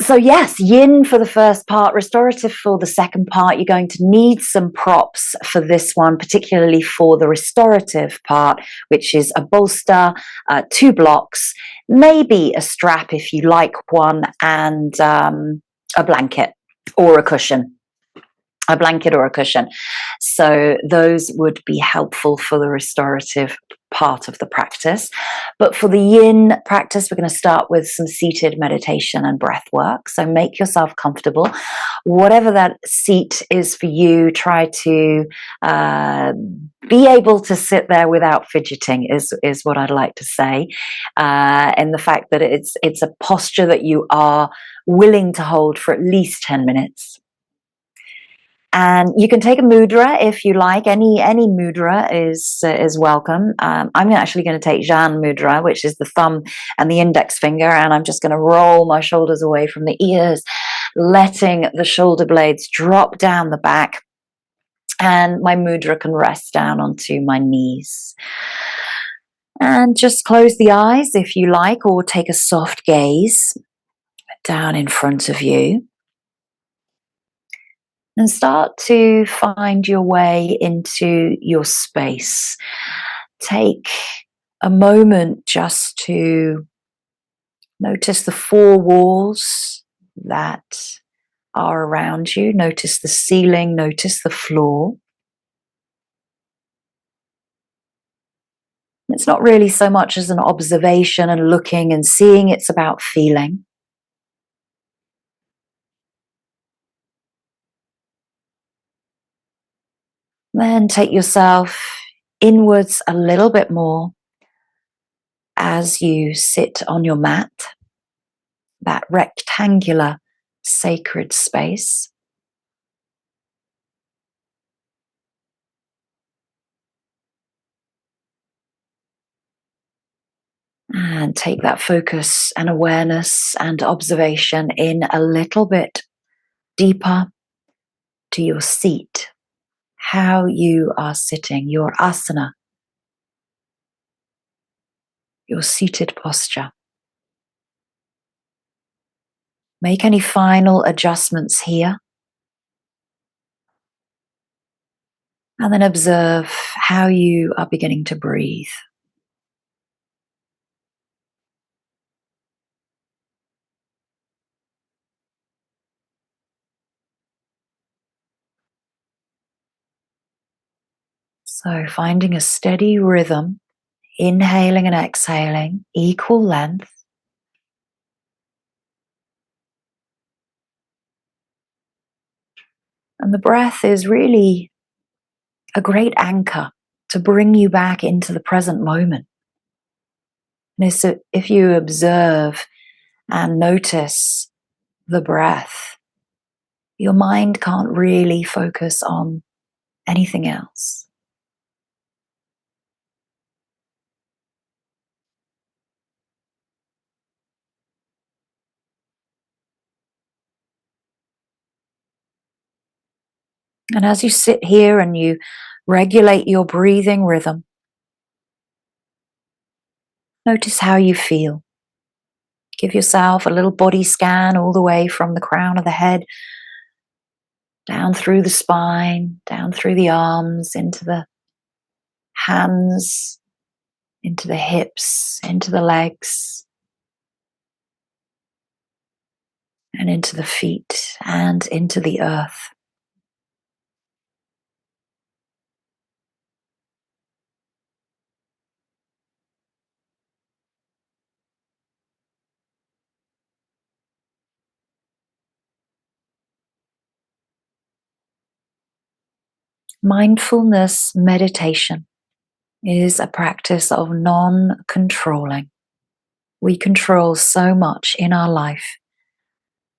So yes, yin for the first part, restorative for the second part. You're going to need some props for this one, particularly for the restorative part, which is a bolster, 2 blocks, maybe a strap if you like one, and a blanket or a cushion. A blanket or a cushion. So those would be helpful for the restorative part of the practice. But for the yin practice, we're going to start with some seated meditation and breath work. So make yourself comfortable. Whatever that seat is for you, try to be able to sit there without fidgeting is what I'd like to say. And the fact that it's a posture that you are willing to hold for at least 10 minutes. And you can take a mudra if you like. Any mudra is welcome. I'm actually going to take Jan mudra, which is the thumb and the index finger, and I'm just going to roll my shoulders away from the ears, letting the shoulder blades drop down the back, and my mudra can rest down onto my knees. And just close the eyes if you like, or take a soft gaze down in front of you. And start to find your way into your space. Take a moment just to notice the 4 walls that are around you. Notice the ceiling, notice the floor. It's not really so much as an observation and looking and seeing, it's about feeling. Then take yourself inwards a little bit more as you sit on your mat, that rectangular sacred space. And take that focus and awareness and observation in a little bit deeper to your seat, how you are sitting, your asana, your seated posture. Make any final adjustments here. And then observe how you are beginning to breathe. So finding a steady rhythm, inhaling and exhaling, equal length. And the breath is really a great anchor to bring you back into the present moment. And so if you observe and notice the breath, your mind can't really focus on anything else. And as you sit here and you regulate your breathing rhythm, notice how you feel. Give yourself a little body scan all the way from the crown of the head, down through the spine, down through the arms, into the hands, into the hips, into the legs, and into the feet, and into the earth. Mindfulness meditation is a practice of non-controlling. We control so much in our life,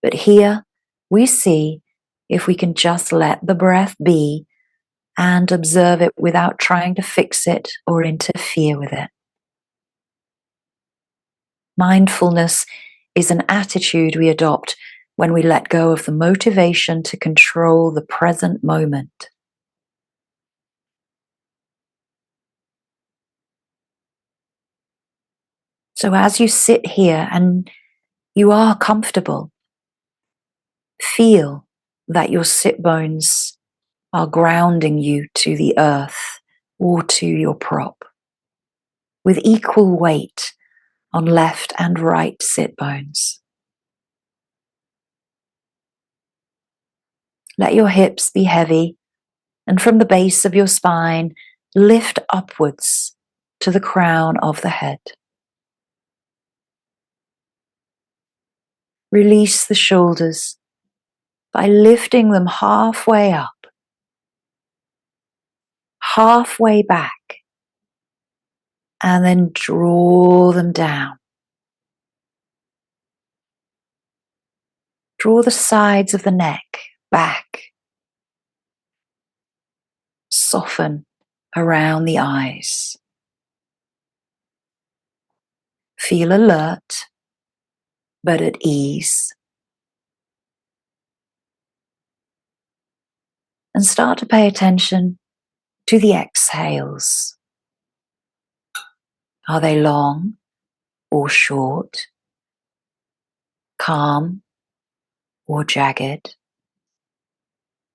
but here we see if we can just let the breath be and observe it without trying to fix it or interfere with it. Mindfulness is an attitude we adopt when we let go of the motivation to control the present moment. So as you sit here and you are comfortable, Feel that your sit bones are grounding you to the earth or to your prop, with equal weight on left and right sit bones. Let your hips be heavy, and from the base of your spine, lift upwards to the crown of the head. Release the shoulders by lifting them halfway up, halfway back, and then draw them down. Draw the sides of the neck back. Soften around the eyes. Feel alert, but at ease. And start to pay attention to the exhales. Are they long or short? Calm or jagged?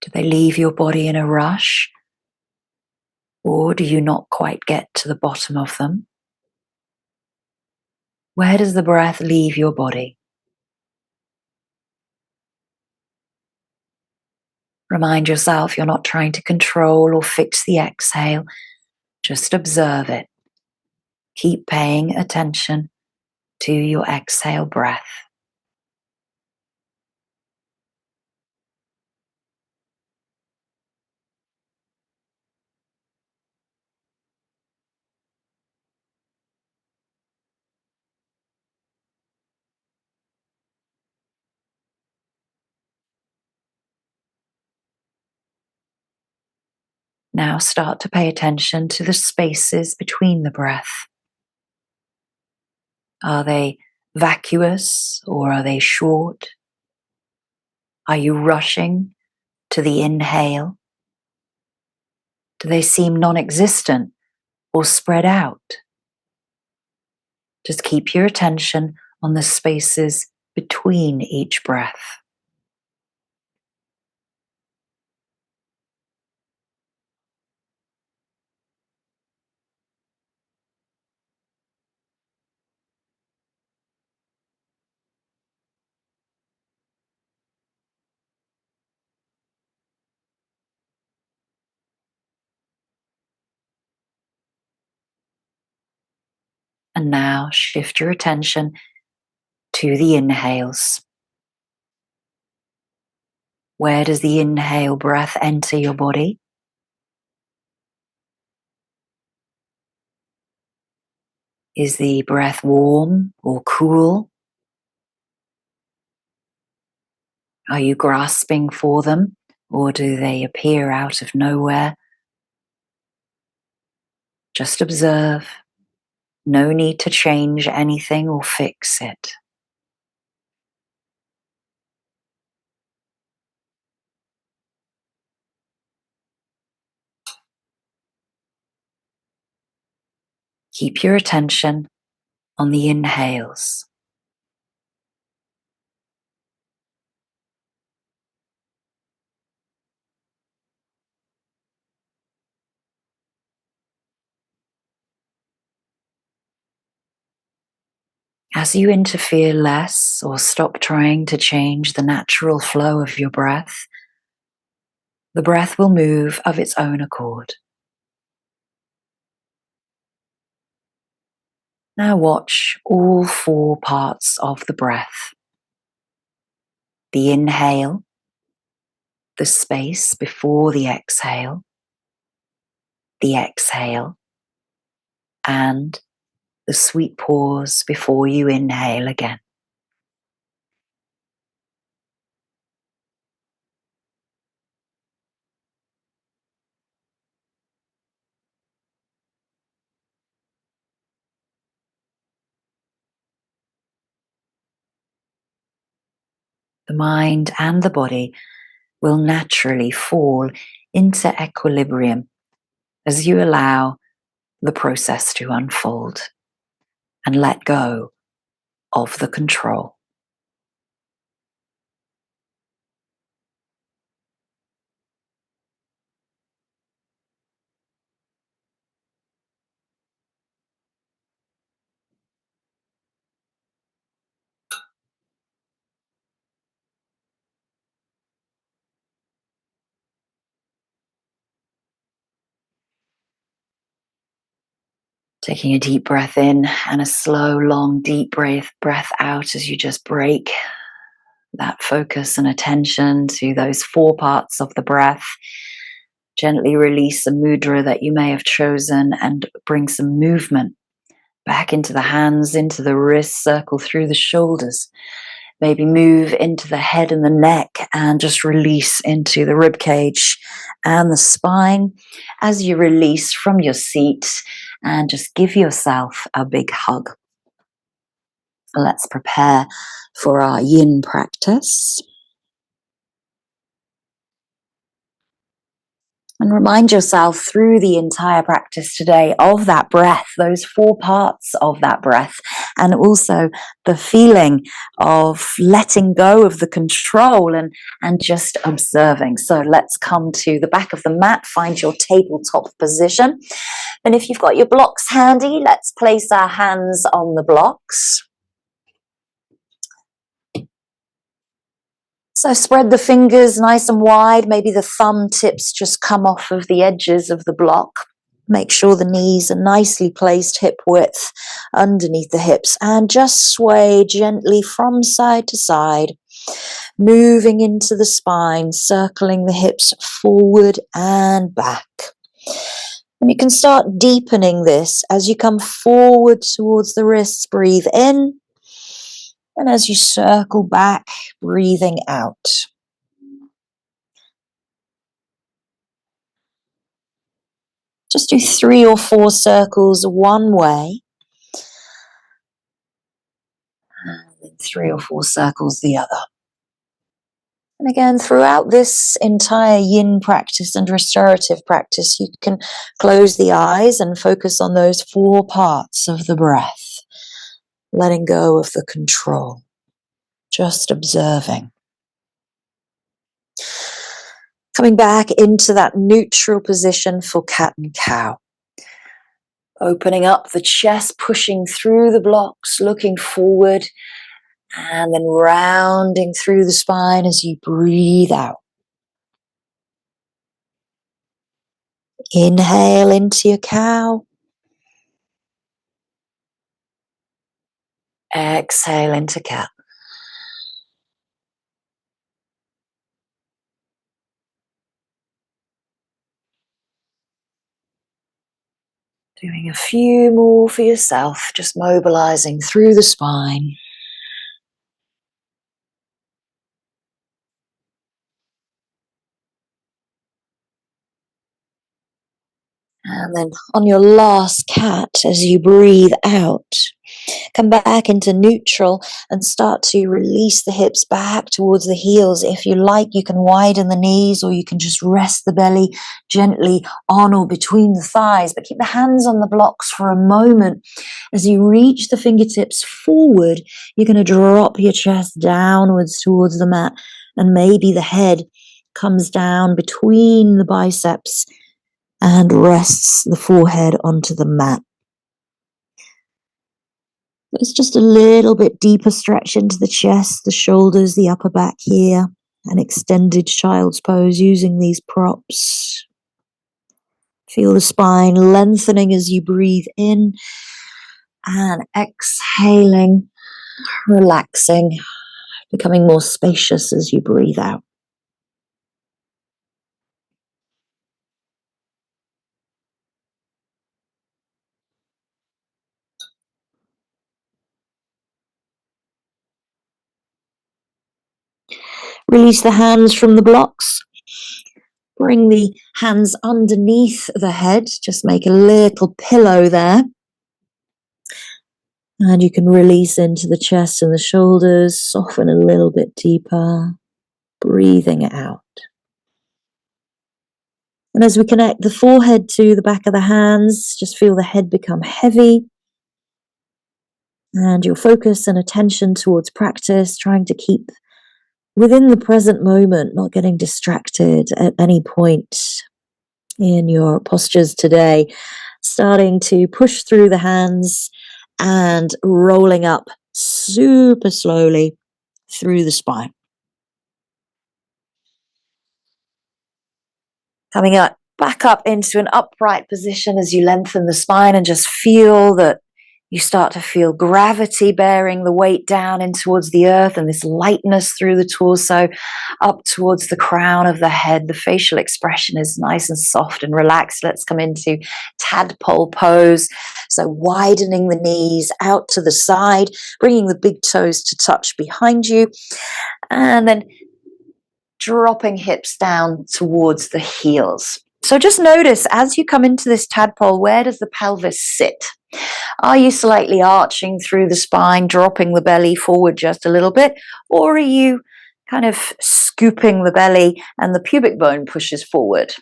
Do they leave your body in a rush? Or do you not quite get to the bottom of them? Where does the breath leave your body? Remind yourself you're not trying to control or fix the exhale. Just observe it. Keep paying attention to your exhale breath. Now start to pay attention to the spaces between the breath. Are they vacuous or are they short? Are you rushing to the inhale? Do they seem non-existent or spread out? Just keep your attention on the spaces between each breath. And now shift your attention to the inhales. Where does the inhale breath enter your body? Is the breath warm or cool? Are you grasping for them, or do they appear out of nowhere? Just observe. No need to change anything or fix it. Keep your attention on the inhales. As you interfere less or stop trying to change the natural flow of your breath, the breath will move of its own accord. Now watch all four parts of the breath. The inhale, the space before the exhale, and the sweet pause before you inhale again. The mind and the body will naturally fall into equilibrium as you allow the process to unfold and let go of the control. Taking a deep breath in and a slow, long, deep breath out as you just break that focus and attention to those 4 parts of the breath. Gently release a mudra that you may have chosen and bring some movement back into the hands, into the wrists, circle through the shoulders. Maybe move into the head and the neck and just release into the rib cage and the spine as you release from your seat, and just give yourself a big hug. Let's prepare for our yin practice. And remind yourself through the entire practice today of that breath, those 4 parts of that breath, and also the feeling of letting go of the control and just observing. So let's come to the back of the mat, find your tabletop position. And if you've got your blocks handy, let's place our hands on the blocks. So spread the fingers nice and wide. Maybe the thumb tips just come off of the edges of the block. Make sure the knees are nicely placed hip width underneath the hips, and just sway gently from side to side, moving into the spine, circling the hips forward and back. And you can start deepening this as you come forward towards the wrists. Breathe in. And as you circle back, breathing out. Just do 3 or 4 circles one way, and then 3 or 4 circles the other. And again, throughout this entire yin practice and restorative practice, you can close the eyes and focus on those 4 parts of the breath, letting go of the control, just observing. Coming back into that neutral position for cat and cow. Opening up the chest, pushing through the blocks, looking forward, and then rounding through the spine as you breathe out. Inhale into your cow. Exhale into cat. Doing a few more for yourself, just mobilizing through the spine. And then on your last cat, as you breathe out, come back into neutral and start to release the hips back towards the heels. If you like, you can widen the knees, or you can just rest the belly gently on or between the thighs, but keep the hands on the blocks for a moment. As you reach the fingertips forward, you're going to drop your chest downwards towards the mat, and maybe the head comes down between the biceps and rests the forehead onto the mat. It's just a little bit deeper stretch into the chest, the shoulders, the upper back here, an extended child's pose using these props. Feel the spine lengthening as you breathe in, and exhaling, relaxing, becoming more spacious as you breathe out. Release the hands from the blocks. Bring the hands underneath the head. Just make a little pillow there. And you can release into the chest and the shoulders. Soften a little bit deeper. Breathing it out. And as we connect the forehead to the back of the hands, just feel the head become heavy. And your focus and attention towards practice, trying to keep within the present moment, not getting distracted at any point in your postures today. Starting to push through the hands and rolling up super slowly through the spine. Coming up back up into an upright position as you lengthen the spine, and just feel that you start to feel gravity bearing the weight down in towards the earth, and this lightness through the torso up towards the crown of the head. The facial expression is nice and soft and relaxed. Let's come into tadpole pose. So widening the knees out to the side, bringing the big toes to touch behind you, and then dropping hips down towards the heels. So just notice as you come into this tadpole, where does the pelvis sit? Are you slightly arching through the spine, dropping the belly forward just a little bit? Or are you kind of scooping the belly and the pubic bone pushes forward?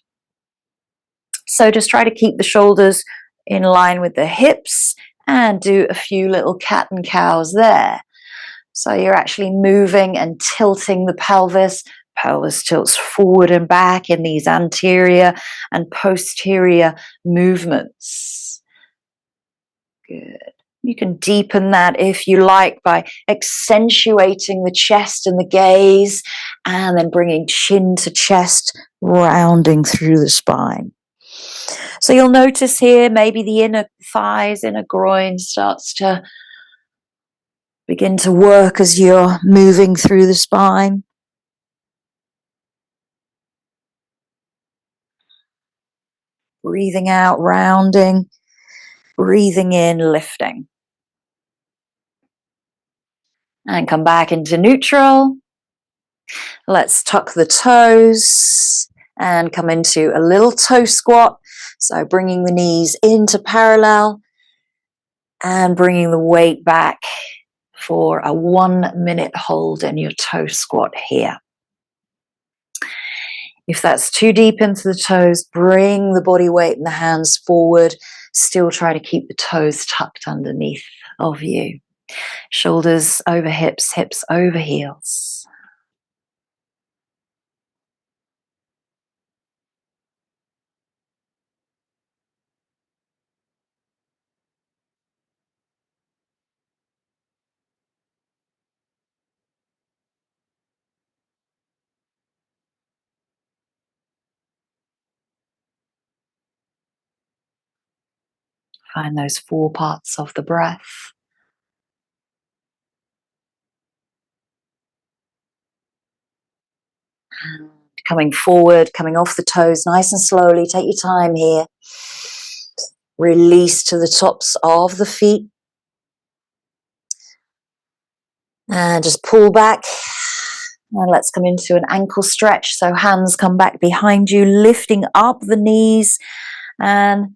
So just try to keep the shoulders in line with the hips and do a few little cat and cows there. So you're actually moving and tilting the pelvis. Pelvis tilts forward and back in these anterior and posterior movements. Good. You can deepen that if you like by accentuating the chest and the gaze, and then bringing chin to chest, rounding through the spine. So you'll notice here maybe the inner thighs, inner groin starts to begin to work as you're moving through the spine. Breathing out, rounding. Breathing in, lifting. And come back into neutral. Let's tuck the toes and come into a little toe squat. So bringing the knees into parallel and bringing the weight back for a 1 minute hold in your toe squat here. If that's too deep into the toes, bring the body weight and the hands forward. Still try to keep the toes tucked underneath of you. Shoulders over hips, hips over heels. Find those 4 parts of the breath. And coming forward, coming off the toes nice and slowly. Take your time here. Release to the tops of the feet. And just pull back. And let's come into an ankle stretch. So hands come back behind you, lifting up the knees. And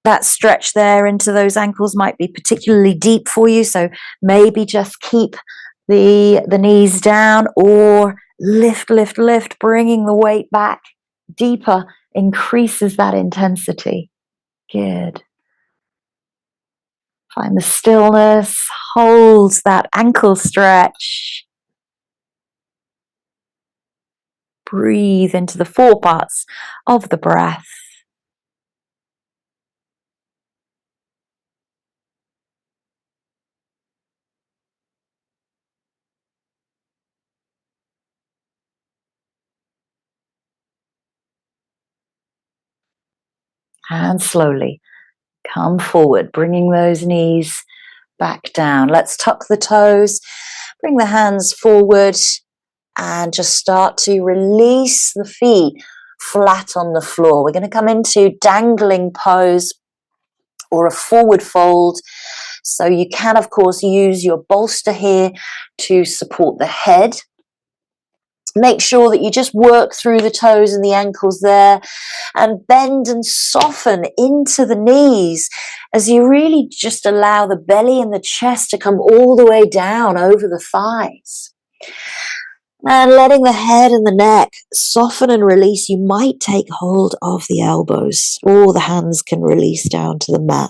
that stretch there into those ankles might be particularly deep for you. So maybe just keep the knees down, or lift, lift, lift, bringing the weight back deeper increases that intensity. Good. Find the stillness, hold that ankle stretch. Breathe into the 4 parts of the breath. And slowly come forward, bringing those knees back down. Let's tuck the toes, bring the hands forward, and just start to release the feet flat on the floor. We're going to come into dangling pose or a forward fold. So you can, of course, use your bolster here to support the head. Make sure that you just work through the toes and the ankles there, and bend and soften into the knees as you really just allow the belly and the chest to come all the way down over the thighs. And letting the head and the neck soften and release. You might take hold of the elbows, or the hands can release down to the mat.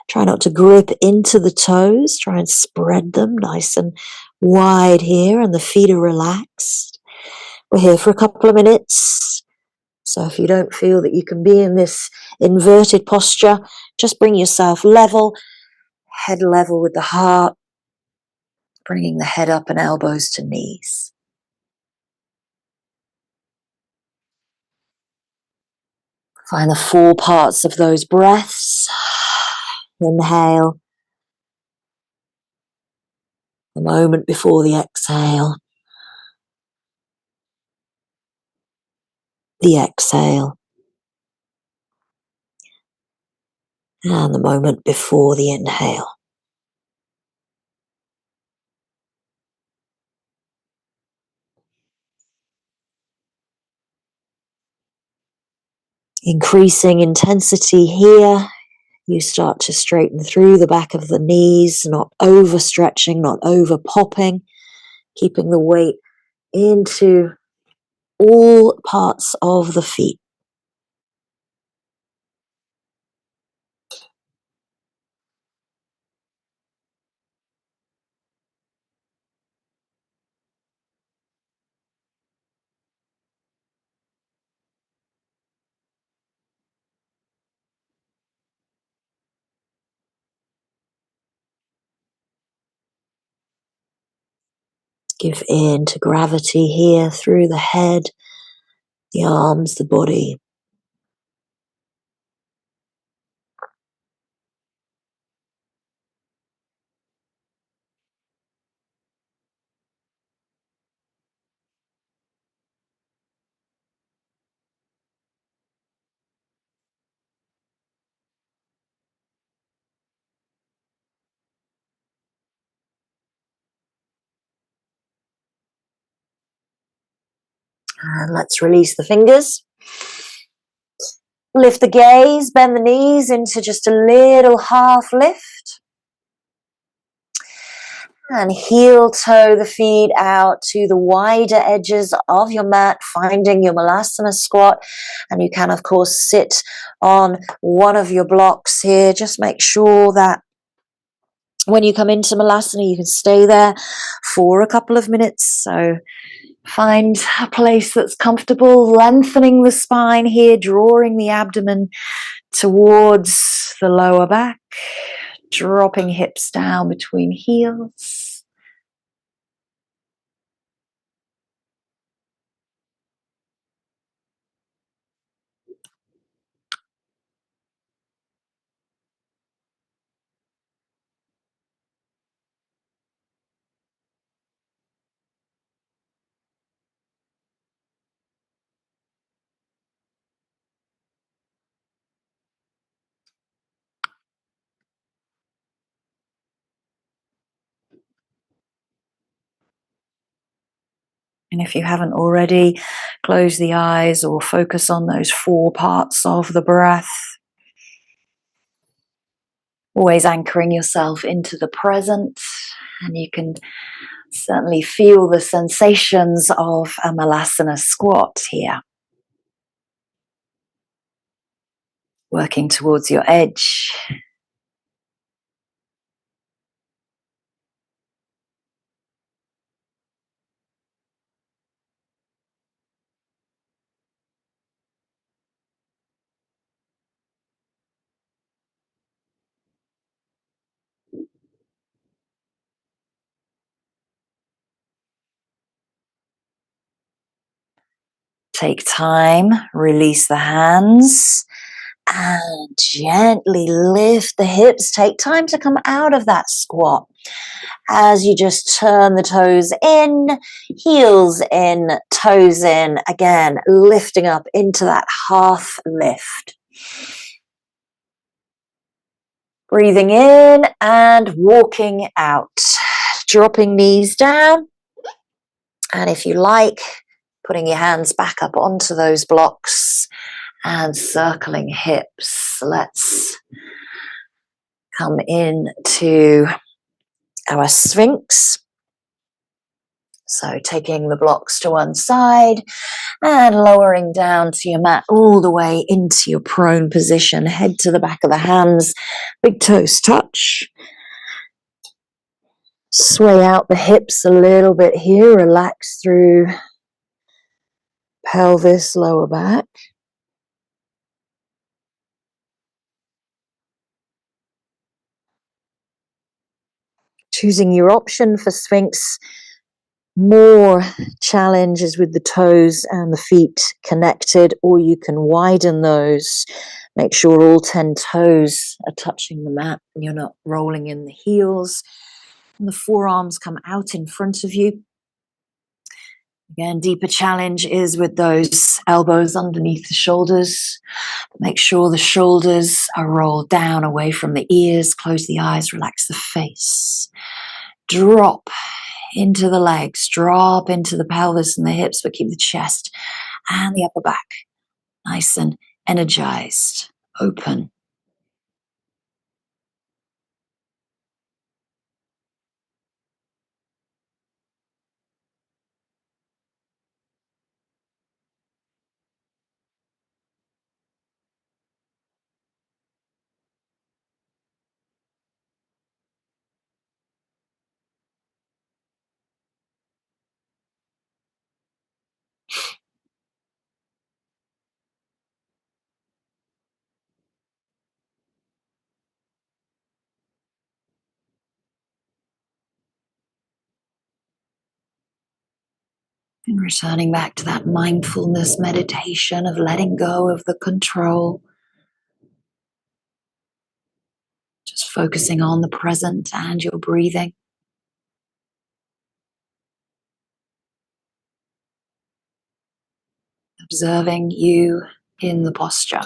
Try not to grip into the toes. Try and spread them nice and wide here, and the feet are relaxed. We're here for a couple of minutes. So if you don't feel that you can be in this inverted posture, just bring yourself level, head level with the heart, bringing the head up and elbows to knees. Find the 4 parts of those breaths. Inhale. The moment before the exhale. The exhale. And the moment before the inhale. Increasing intensity here. You start to straighten through the back of the knees, not overstretching, not over popping, keeping the weight into all parts of the feet. Give in to gravity here through the head, the arms, the body. And let's release the fingers. Lift the gaze, bend the knees into just a little half lift. And heel toe the feet out to the wider edges of your mat, finding your Malasana squat. And you can, of course, sit on one of your blocks here. Just make sure that when you come into Malasana, you can stay there for a couple of minutes. So find a place that's comfortable, lengthening the spine here, drawing the abdomen towards the lower back, dropping hips down between heels. And if you haven't already, close the eyes or focus on those 4 parts of the breath. Always anchoring yourself into the present. And you can certainly feel the sensations of a Malasana squat here. Working towards your edge. Take time, release the hands, and gently lift the hips. Take time to come out of that squat as you just turn the toes in, heels in, toes in. Again, lifting up into that half lift. Breathing in and walking out. Dropping knees down. And if you like, putting your hands back up onto those blocks and circling hips. Let's come into our Sphinx. So taking the blocks to one side and lowering down to your mat all the way into your prone position. Head to the back of the hands, big toes touch. Sway out the hips a little bit here. Relax through pelvis, lower back. Choosing your option for Sphinx. More challenge is with the toes and the feet connected, or you can widen those. Make sure all 10 toes are touching the mat and you're not rolling in the heels. And the forearms come out in front of you. Again, deeper challenge is with those elbows underneath the shoulders. Make sure the shoulders are rolled down away from the ears. Close the eyes, relax the face. Drop into the legs, drop into the pelvis and the hips, but keep the chest and the upper back nice and energized, open. And returning back to that mindfulness meditation of letting go of the control. Just focusing on the present and your breathing. Observing you in the posture.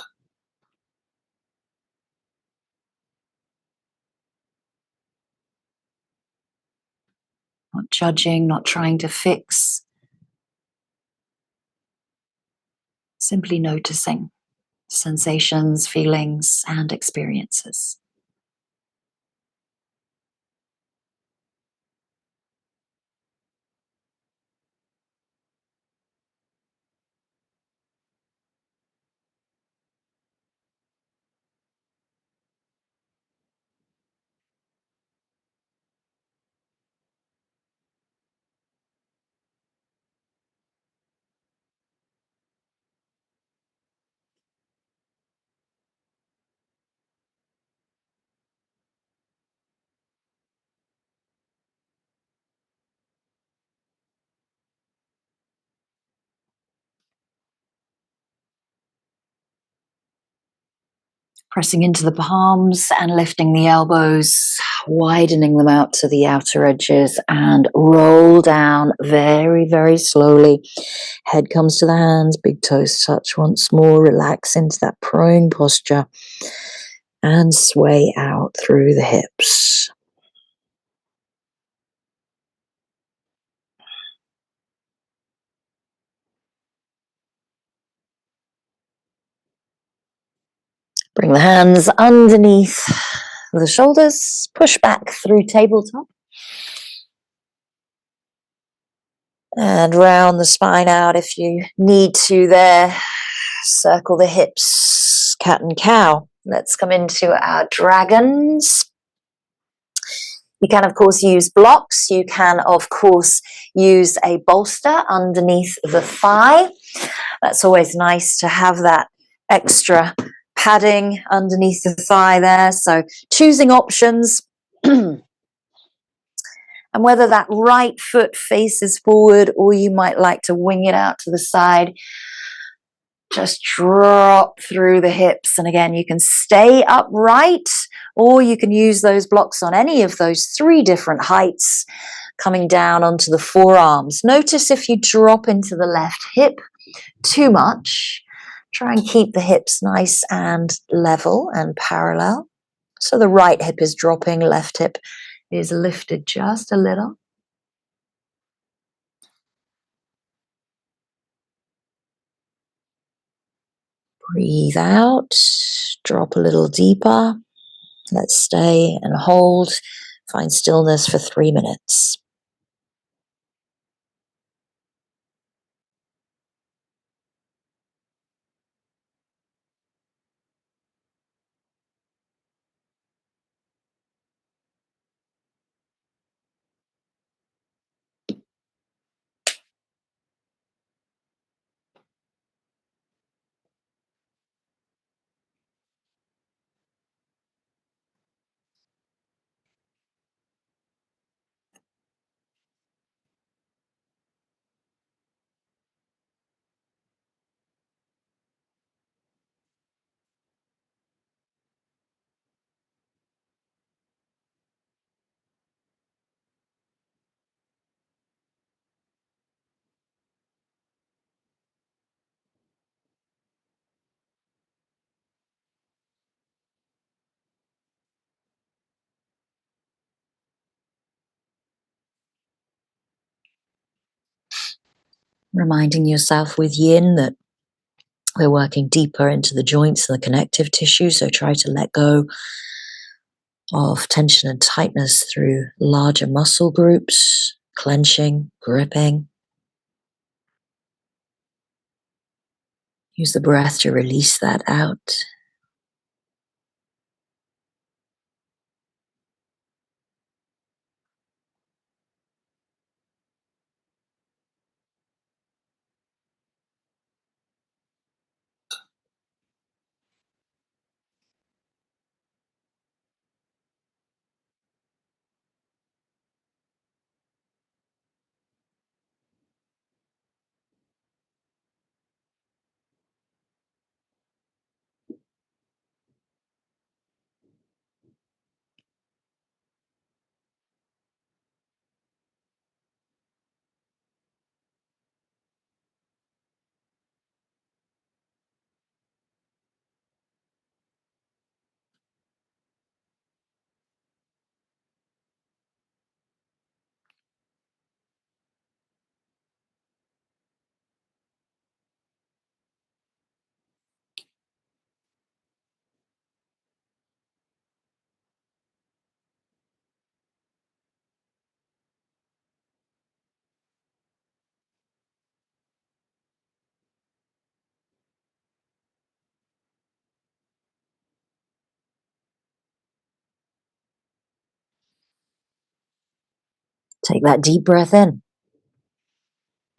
Not judging, not trying to fix. Simply noticing sensations, feelings, and experiences. Pressing into the palms and lifting the elbows, widening them out to the outer edges and roll down very, very slowly. Head comes to the hands, big toes touch once more. Relax into that prone posture and sway out through the hips. Bring the hands underneath the shoulders, push back through tabletop. And round the spine out if you need to there. Circle the hips, cat and cow. Let's come into our dragons. You can, of course, use blocks. You can, of course, use a bolster underneath the thigh. That's always nice to have that extra padding underneath the thigh there. So choosing options. And whether that right foot faces forward or you might like to wing it out to the side, just drop through the hips. And again, you can stay upright or you can use those blocks on any of those 3 different heights, coming down onto the forearms. Notice if you drop into the left hip too much, try and keep the hips nice and level and parallel. So the right hip is dropping, left hip is lifted just a little. Breathe out, drop a little deeper. Let's stay and hold. Find stillness for 3 minutes. Reminding yourself with Yin that we're working deeper into the joints and the connective tissue, so try to let go of tension and tightness through larger muscle groups, clenching, gripping. Use the breath to release that out. Take that deep breath in.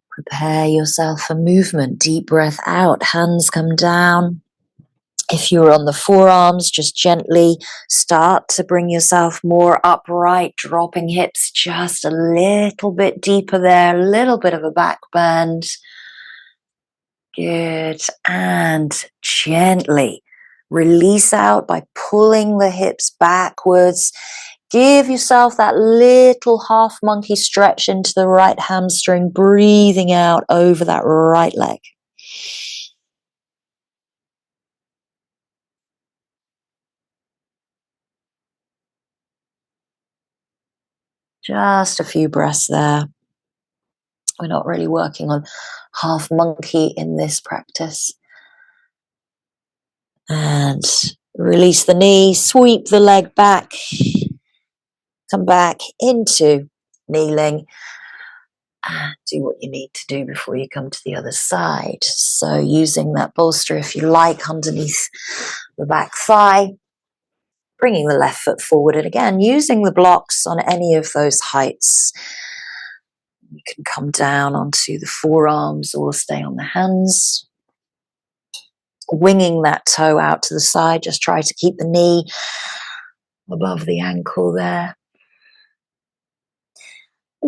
Prepare yourself for movement. Deep breath out. Hands come down. If you're on the forearms, just gently start to bring yourself more upright, dropping hips just a little bit deeper there, a little bit of a back bend. Good. And gently release out by pulling the hips backwards. Give yourself that little half monkey stretch into the right hamstring, breathing out over that right leg. Just a few breaths there. We're not really working on half monkey in this practice. And release the knee, sweep the leg back, come back into kneeling. And do what you need to do before you come to the other side. So using that bolster, if you like, underneath the back thigh, bringing the left foot forward, and again, using the blocks on any of those heights. You can come down onto the forearms or stay on the hands. Winging that toe out to the side, just try to keep the knee above the ankle there.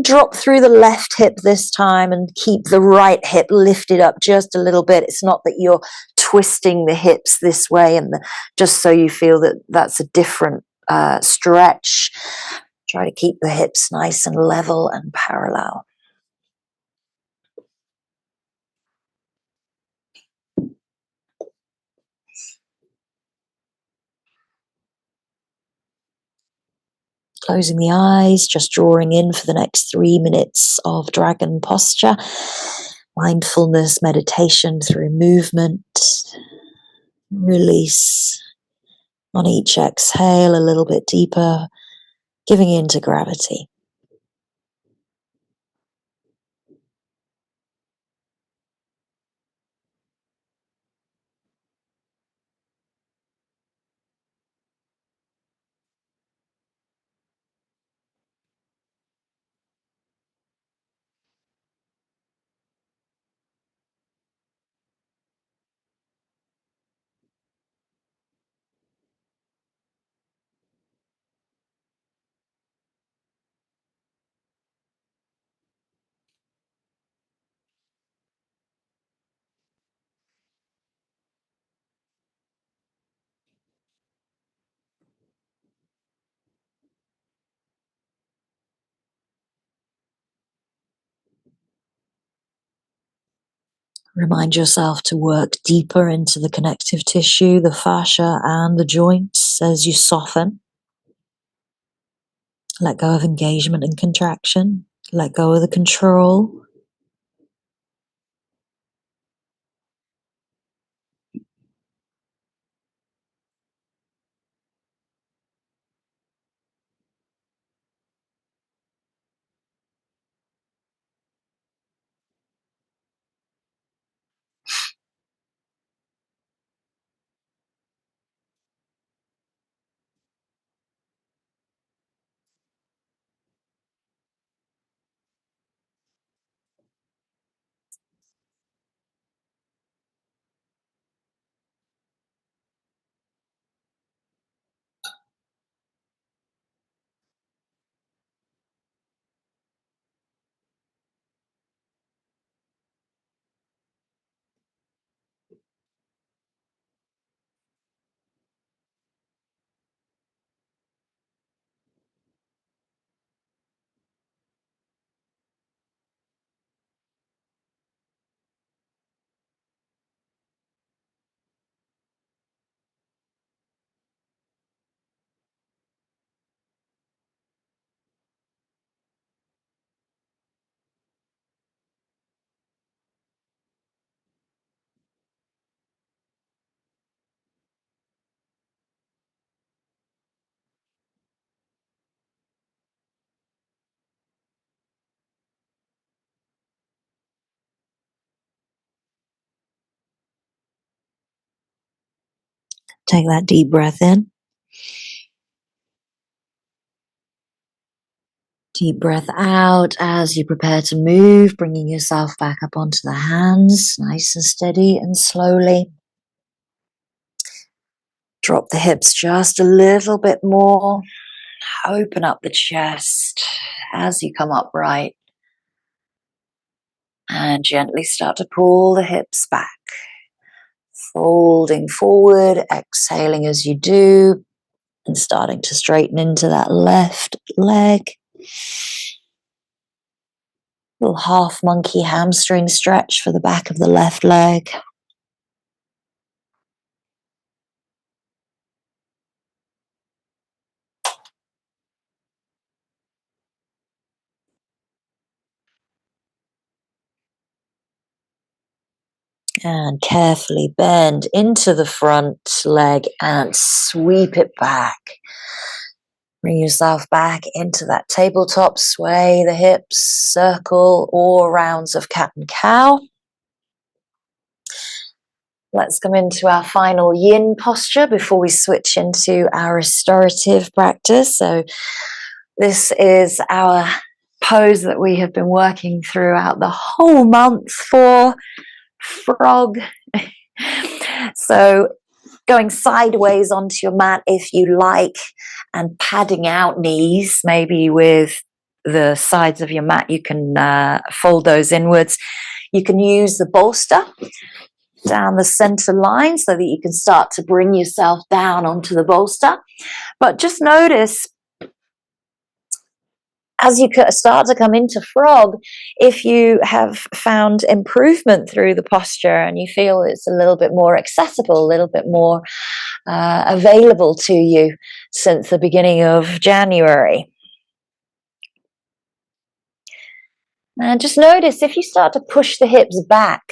Drop through the left hip this time and keep the right hip lifted up just a little bit. It's not that you're twisting the hips this way, and just so you feel that that's a different stretch. Try to keep the hips nice and level and parallel. Closing the eyes, just drawing in for the next 3 minutes of dragon posture. Mindfulness, meditation through movement. Release on each exhale a little bit deeper, giving in to gravity. Remind yourself to work deeper into the connective tissue, the fascia and the joints as you soften. Let go of engagement and contraction. Let go of the control. Take that deep breath in. Deep breath out as you prepare to move, bringing yourself back up onto the hands, nice and steady and slowly. Drop the hips just a little bit more. Open up the chest as you come upright. And gently start to pull the hips back. Folding forward, exhaling as you do, and starting to straighten into that left leg. Little half monkey hamstring stretch for the back of the left leg. And carefully bend into the front leg and sweep it back. Bring yourself back into that tabletop, sway the hips, circle, or rounds of cat and cow. Let's come into our final yin posture before we switch into our restorative practice. So this is our pose that we have been working throughout the whole month for frog. So going sideways onto your mat if you like, and padding out knees, maybe with the sides of your mat, you can fold those inwards. You can use the bolster down the center line so that you can start to bring yourself down onto the bolster. But just notice as you start to come into frog, if you have found improvement through the posture and you feel it's a little bit more accessible, a little bit more available to you since the beginning of January. And just notice if you start to push the hips back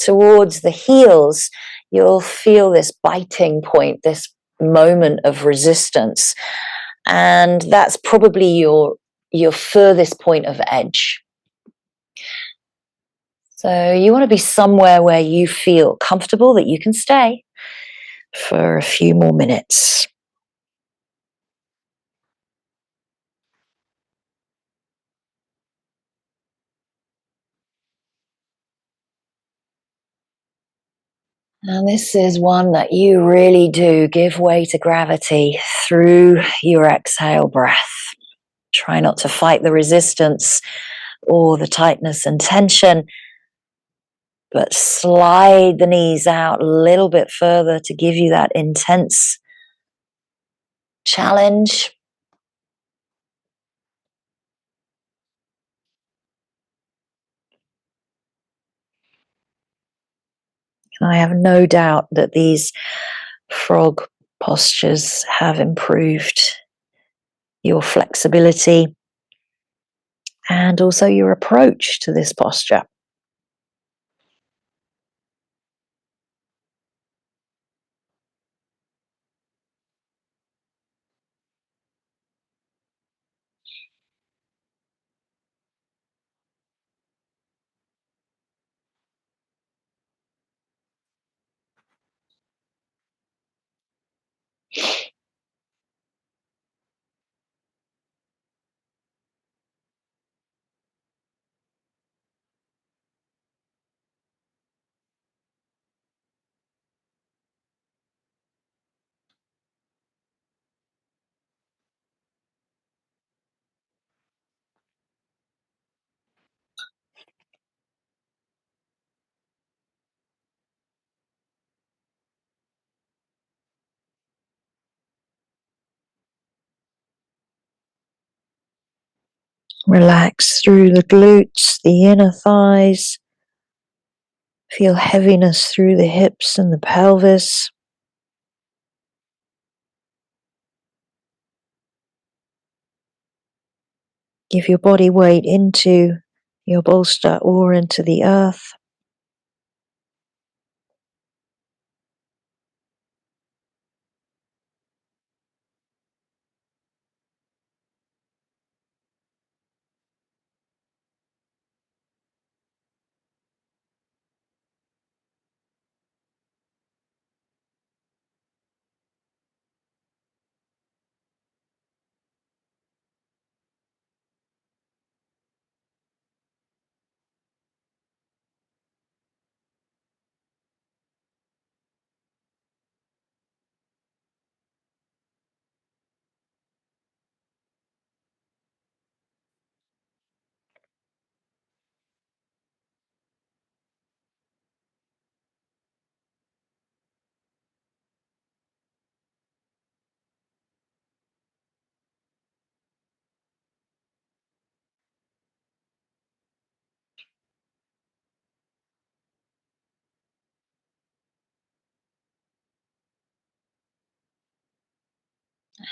towards the heels, you'll feel this biting point, this moment of resistance. And that's probably your furthest point of edge. So you want to be somewhere where you feel comfortable that you can stay for a few more minutes. And this is one that you really do give way to gravity through your exhale breath. Try not to fight the resistance or the tightness and tension, but slide the knees out a little bit further to give you that intense challenge. And I have no doubt that these frog postures have improved your flexibility and also your approach to this posture. Relax through the glutes, the inner thighs. Feel heaviness through the hips and the pelvis. Give your body weight into your bolster or into the earth.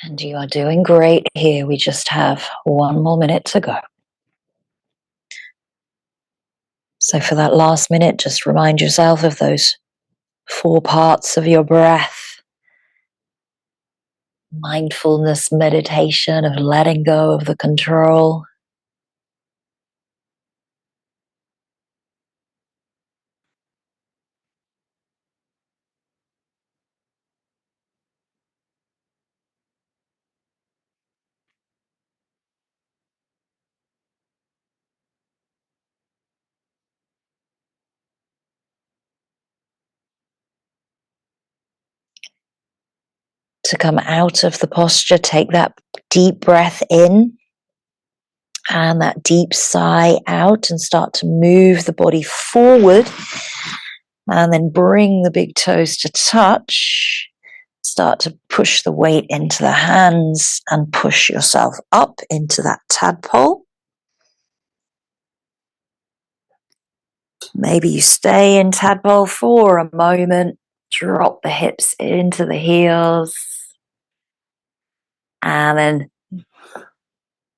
And you are doing great here. We just have 1 more minute to go. So for that last minute, just remind yourself of those 4 parts of your breath. Mindfulness meditation of letting go of the control. To come out of the posture, take that deep breath in and that deep sigh out and start to move the body forward, and then bring the big toes to touch. Start to push the weight into the hands and push yourself up into that tadpole. Maybe you stay in tadpole for a moment, drop the hips into the heels, and then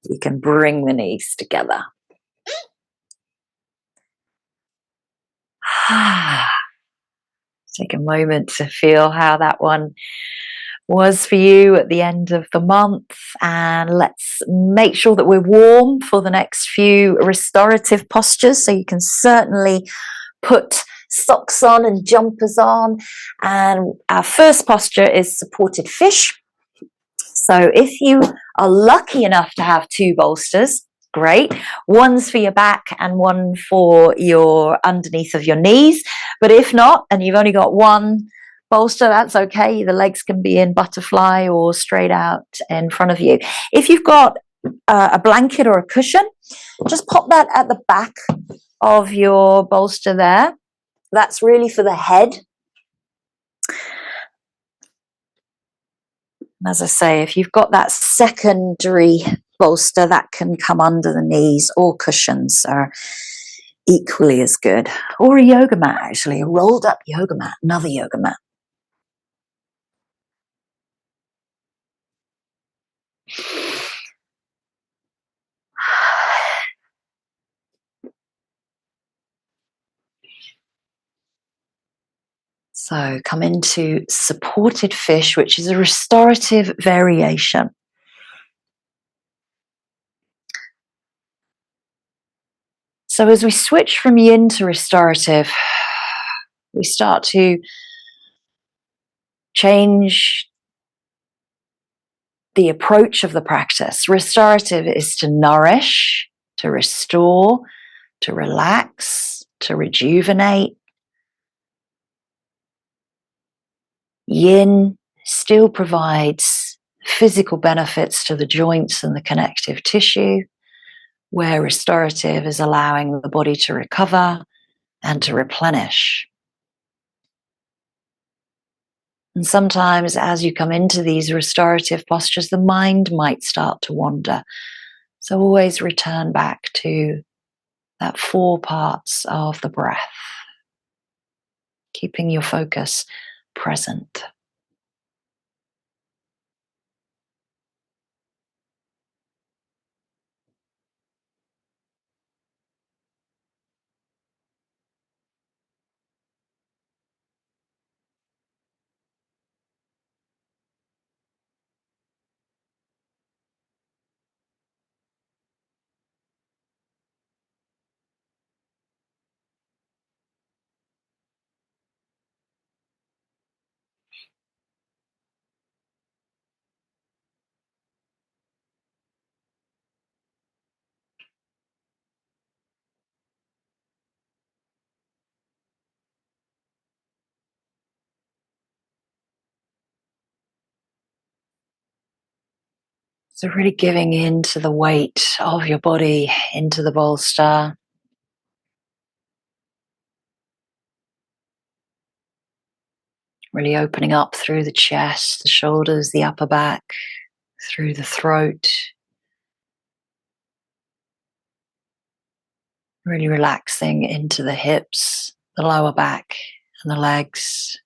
you can bring the knees together. Take a moment to feel how that one was for you at the end of the month, and let's make sure that we're warm for the next few restorative postures. So you can certainly put socks on and jumpers on, and our first posture is supported fish. So if you are lucky enough to have 2 bolsters, great. One's for your back and one for your underneath of your knees. But if not, and you've only got 1 bolster, that's okay. The legs can be in butterfly or straight out in front of you. If you've got a blanket or a cushion, just pop that at the back of your bolster there. That's really for the head. As I say, if you've got that secondary bolster, that can come under the knees, or cushions are equally as good. Or a yoga mat, actually, a rolled up yoga mat, another yoga mat. So come into supported fish, which is a restorative variation. So as we switch from yin to restorative, we start to change the approach of the practice. Restorative is to nourish, to restore, to relax, to rejuvenate. Yin still provides physical benefits to the joints and the connective tissue, where restorative is allowing the body to recover and to replenish. And sometimes as you come into these restorative postures, the mind might start to wander. So always return back to that 4 parts of the breath, keeping your focus present. So really giving in to the weight of your body into the bolster. Really opening up through the chest, the shoulders, the upper back, through the throat. Really relaxing into the hips, the lower back, and the legs.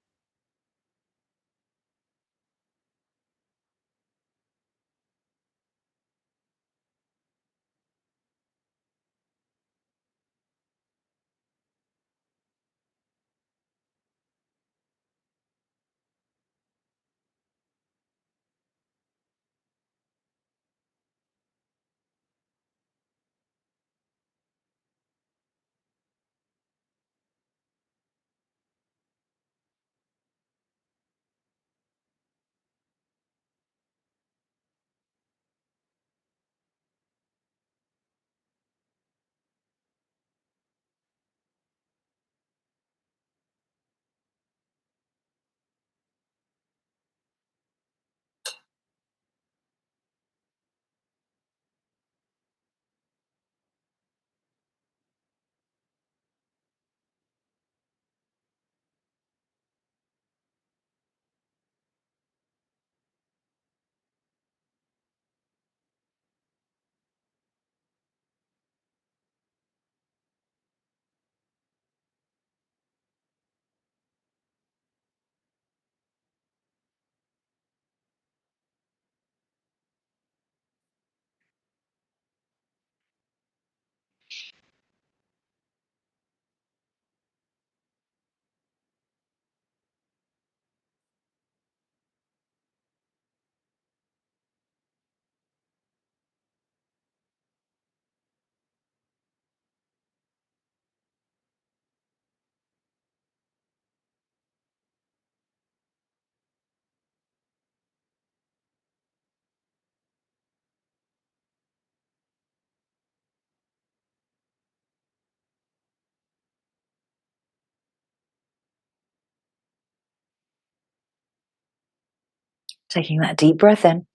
Taking that deep breath in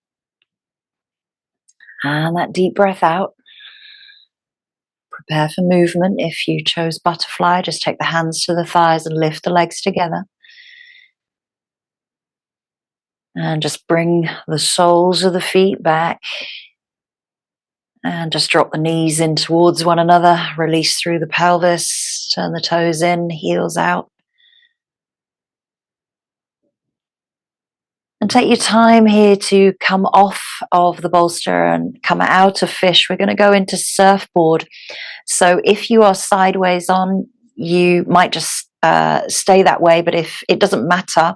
and that deep breath out. Prepare for movement. If you chose butterfly, just take the hands to the thighs and lift the legs together. And just bring the soles of the feet back. And just drop the knees in towards one another. Release through the pelvis. Turn the toes in, heels out. And take your time here to come off of the bolster and come out of fish. We're going to go into surfboard. So if you are sideways on, you might just stay that way. But if it doesn't matter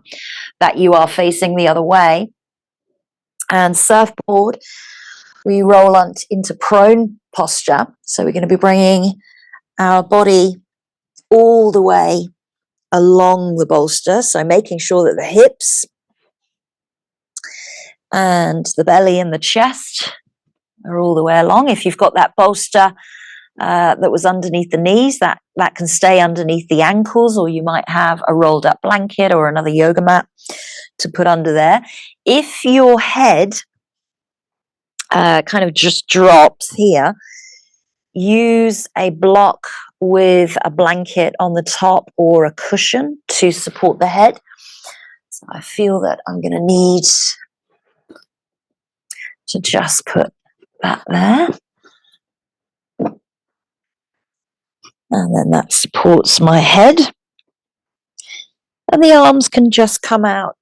that you are facing the other way. And surfboard, we roll on into prone posture. So we're going to be bringing our body all the way along the bolster. So making sure that the hips and the belly and the chest are all the way along. If you've got that bolster that was underneath the knees, that can stay underneath the ankles, or you might have a rolled up blanket or another yoga mat to put under there. If your head kind of just drops here, use a block with a blanket on the top or a cushion to support the head. So I feel that I'm going to need to just put that there. And then that supports my head. And the arms can just come out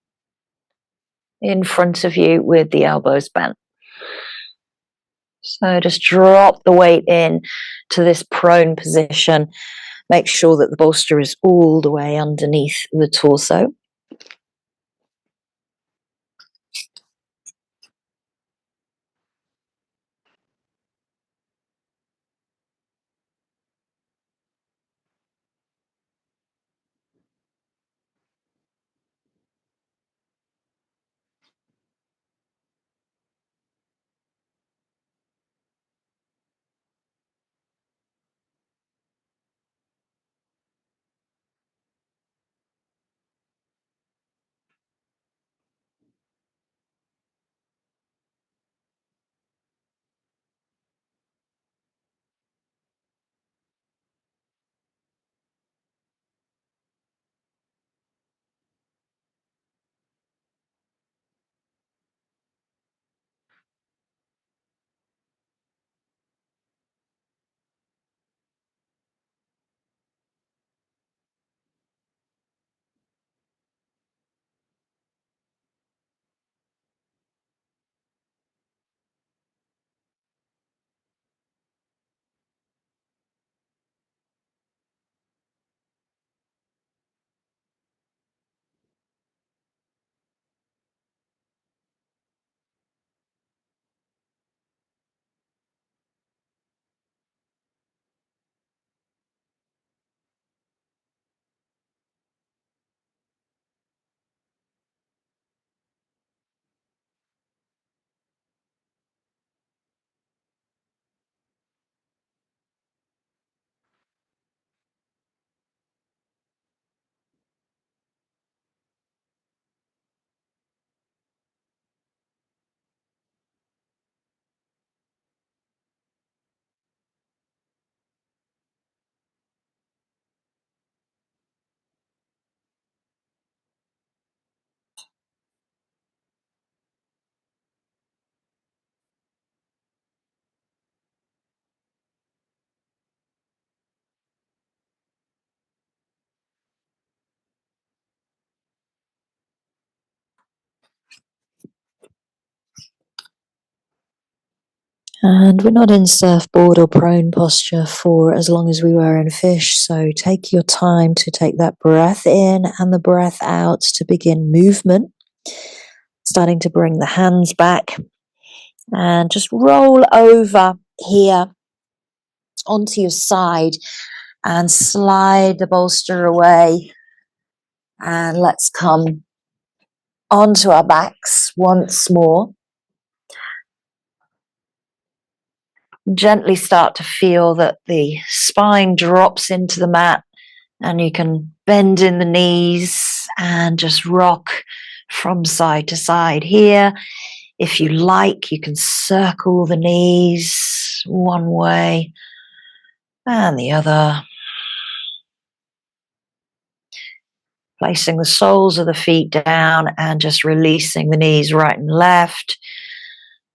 in front of you with the elbows bent. So just drop the weight in to this prone position. Make sure that the bolster is all the way underneath the torso. And we're not in surfboard or prone posture for as long as we were in fish. So take your time to take that breath in and the breath out to begin movement. Starting to bring the hands back and just roll over here onto your side and slide the bolster away. And let's come onto our backs once more. Gently start to feel that the spine drops into the mat and you can bend in the knees and just rock from side to side here. If you like, you can circle the knees one way and the other. Placing the soles of the feet down and just releasing the knees right and left.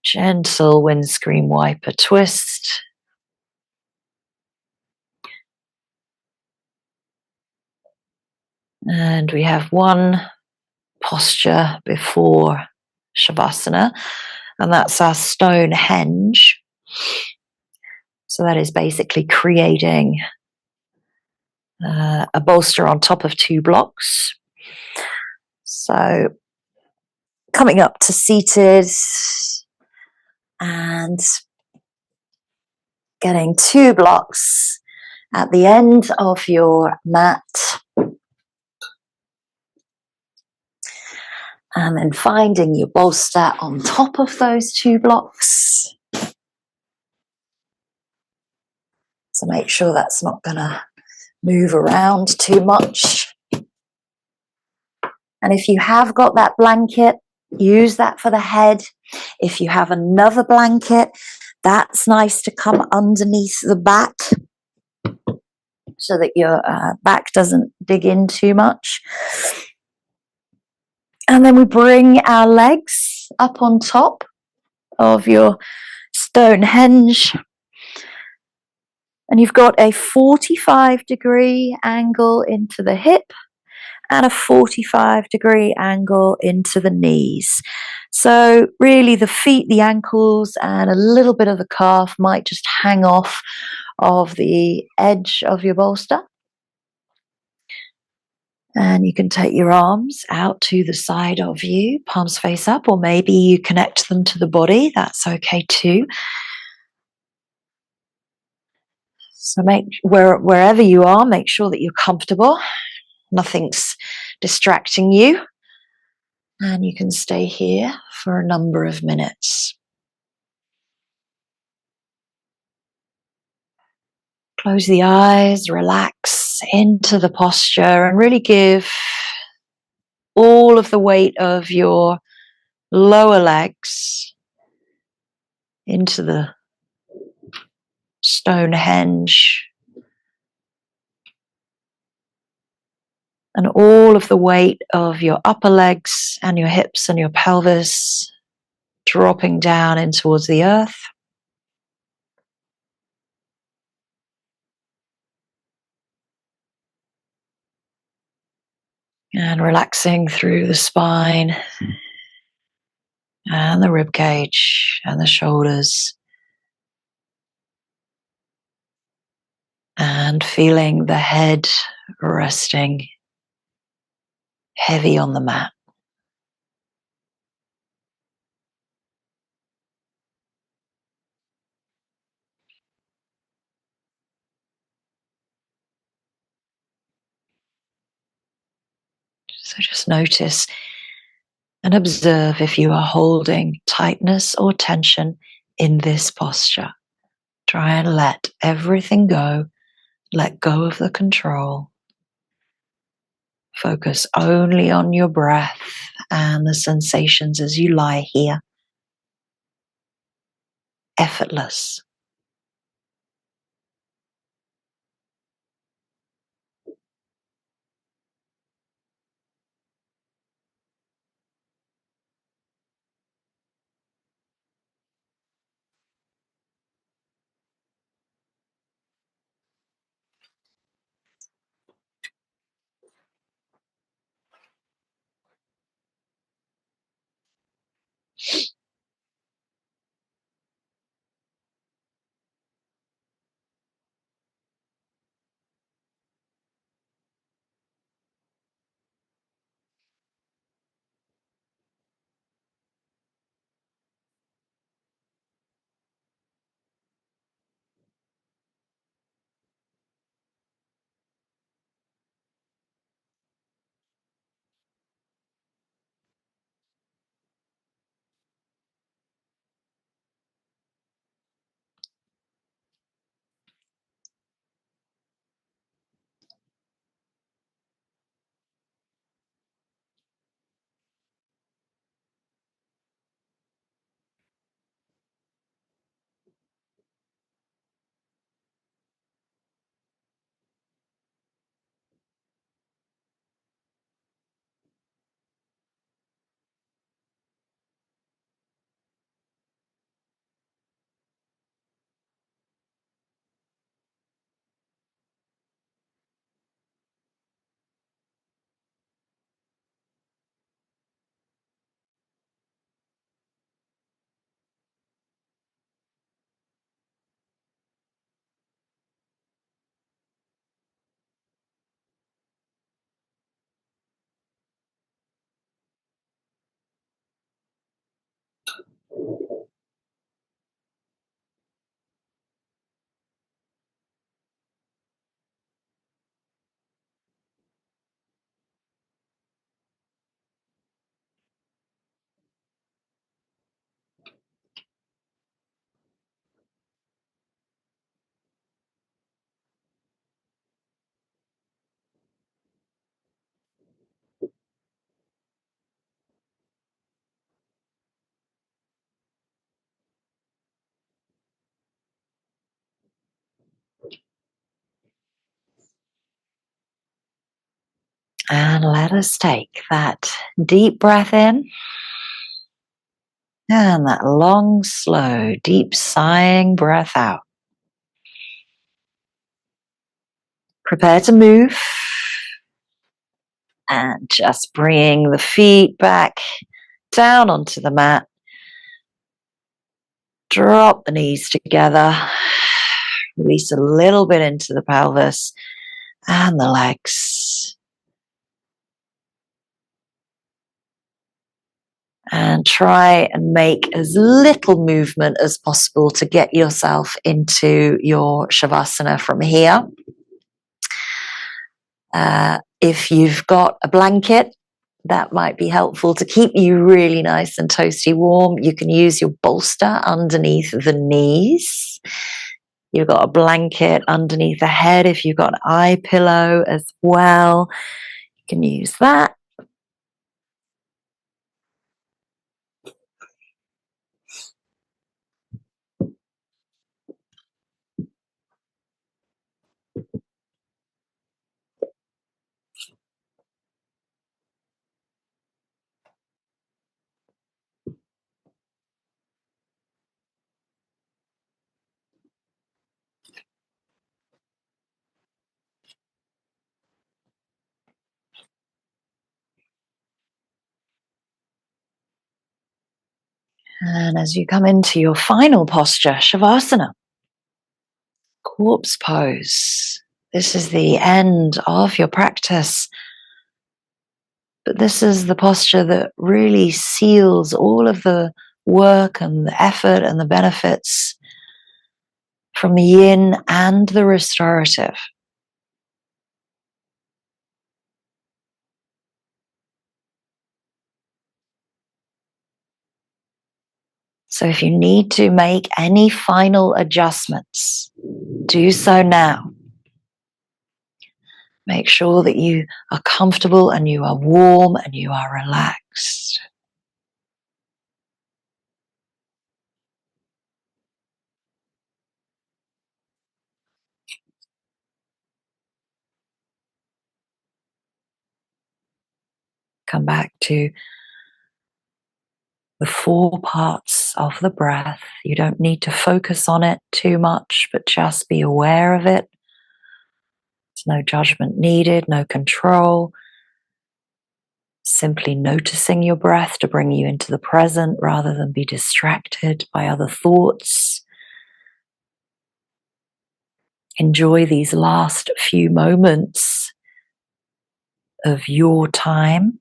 Gentle windscreen wiper twist. And we have one posture before Shavasana, and that's our Stonehenge. So that is basically creating a bolster on top of 2 blocks. So coming up to seated and getting 2 blocks at the end of your mat. And then finding your bolster on top of those 2 blocks. So make sure that's not going to move around too much. And if you have got that blanket, use that for the head. If you have another blanket, that's nice to come underneath the back so that your back doesn't dig in too much. And then we bring our legs up on top of your Stonehenge. And you've got a 45-degree angle into the hip and a 45-degree angle into the knees. So really the feet, the ankles, and a little bit of the calf might just hang off of the edge of your bolster. And you can take your arms out to the side of you, palms face up, or maybe you connect them to the body. That's okay too. So wherever you are, make sure that you're comfortable. Nothing's distracting you. And you can stay here for a number of minutes. Close the eyes, relax into the posture, and really give all of the weight of your lower legs into the Stonehenge. And all of the weight of your upper legs and your hips and your pelvis dropping down in towards the earth. And relaxing through the spine and the rib cage and the shoulders. And feeling the head resting heavy on the mat. So just notice and observe if you are holding tightness or tension in this posture. Try and let everything go. Let go of the control. Focus only on your breath and the sensations as you lie here. Effortless. And let us take that deep breath in and that long, slow, deep sighing breath out. Prepare to move and just bringing the feet back down onto the mat. Drop the knees together. Release a little bit into the pelvis and the legs. And try and make as little movement as possible to get yourself into your Shavasana from here. If you've got a blanket, that might be helpful to keep you really nice and toasty warm. You can use your bolster underneath the knees. You've got a blanket underneath the head. If you've got an eye pillow as well, you can use that. And as you come into your final posture, Shavasana, corpse pose. This is the end of your practice. But this is the posture that really seals all of the work and the effort and the benefits from the yin and the restorative. So if you need to make any final adjustments, do so now. Make sure that you are comfortable and you are warm and you are relaxed. Come back to the 4 parts of the breath. You don't need to focus on it too much, but just be aware of it. There's no judgment needed, no control. Simply noticing your breath to bring you into the present rather than be distracted by other thoughts. Enjoy these last few moments of your time.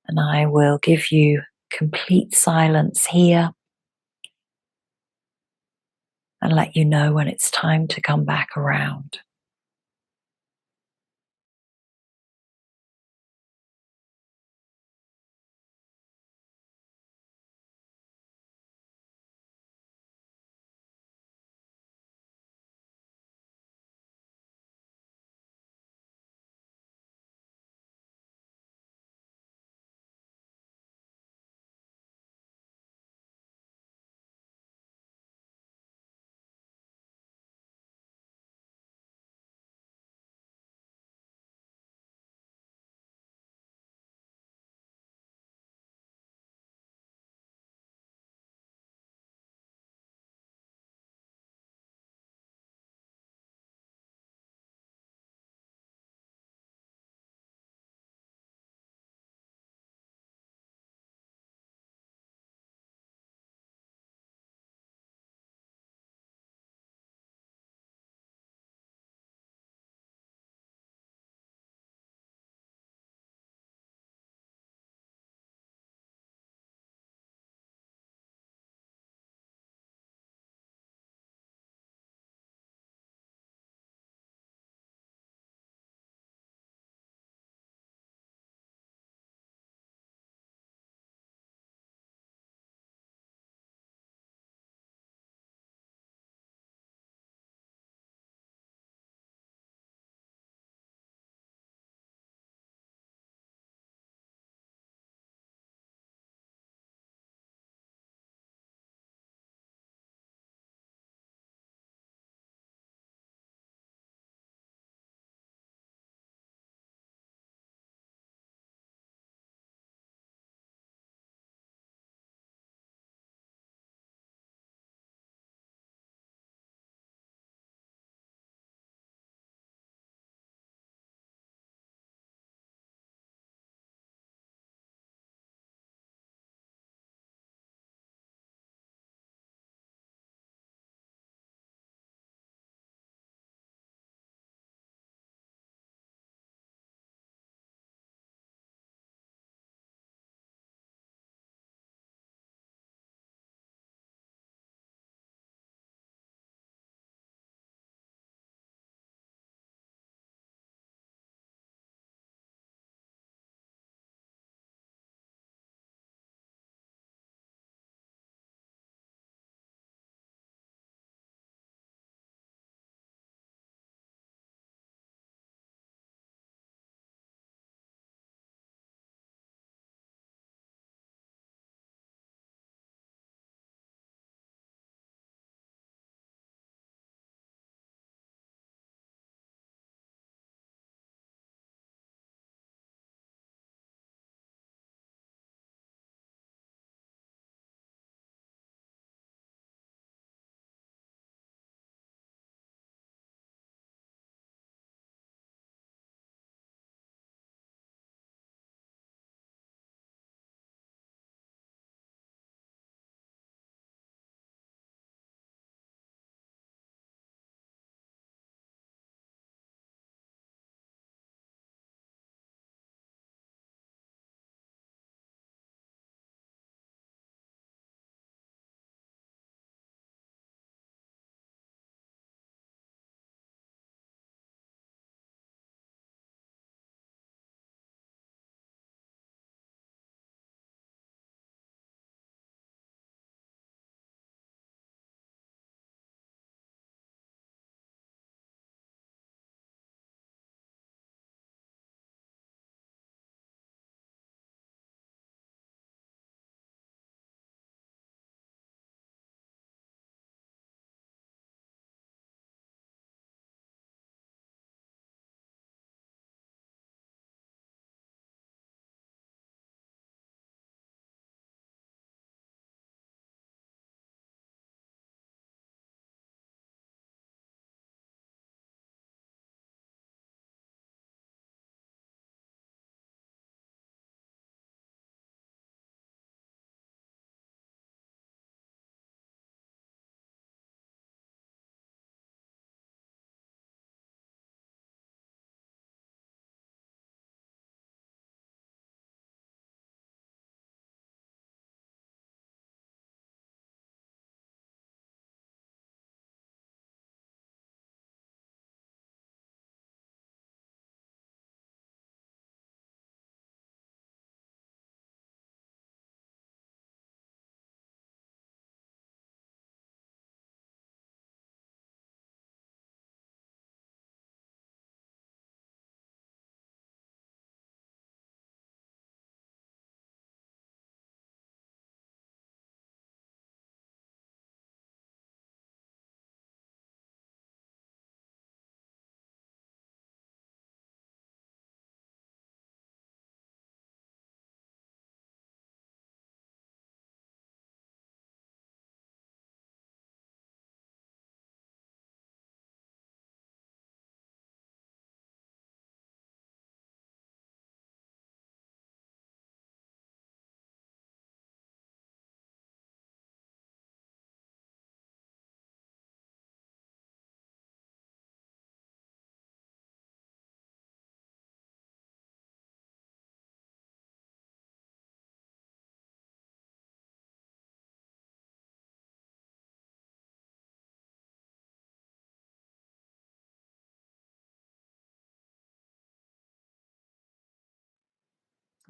And I will give you complete silence here and let you know when it's time to come back around.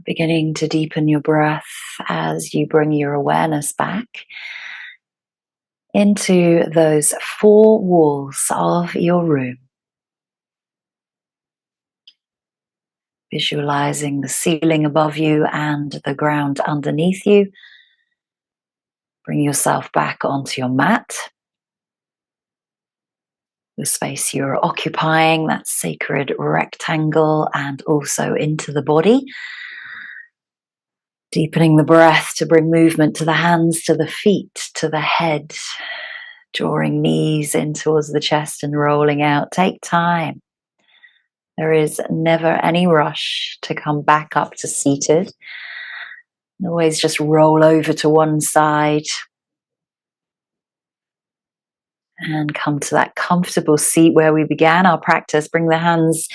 Beginning to deepen your breath as you bring your awareness back into those four walls of your room. Visualizing the ceiling above you and the ground underneath you. Bring yourself back onto your mat. The space you're occupying, that sacred rectangle, and also into the body. Deepening the breath to bring movement to the hands, to the feet, to the head. Drawing knees in towards the chest and rolling out. Take time. There is never any rush to come back up to seated. Always just roll over to one side and come to that comfortable seat where we began our practice. Bring the hands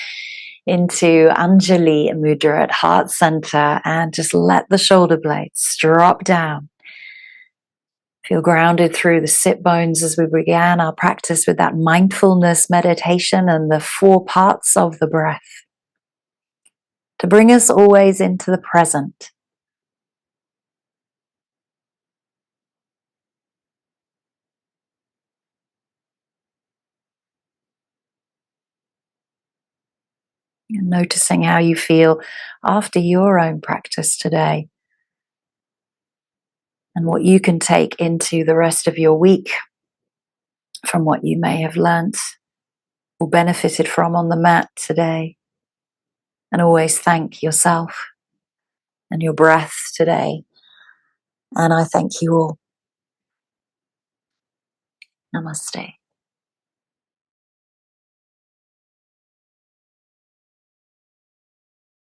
into Anjali Mudra at heart center and just let the shoulder blades drop down. Feel grounded through the sit bones as we began our practice with that mindfulness meditation and the four parts of the breath to bring us always into the present. And noticing how you feel after your own practice today and what you can take into the rest of your week from what you may have learnt or benefited from on the mat today. And always thank yourself and your breath today. And I thank you all. Namaste.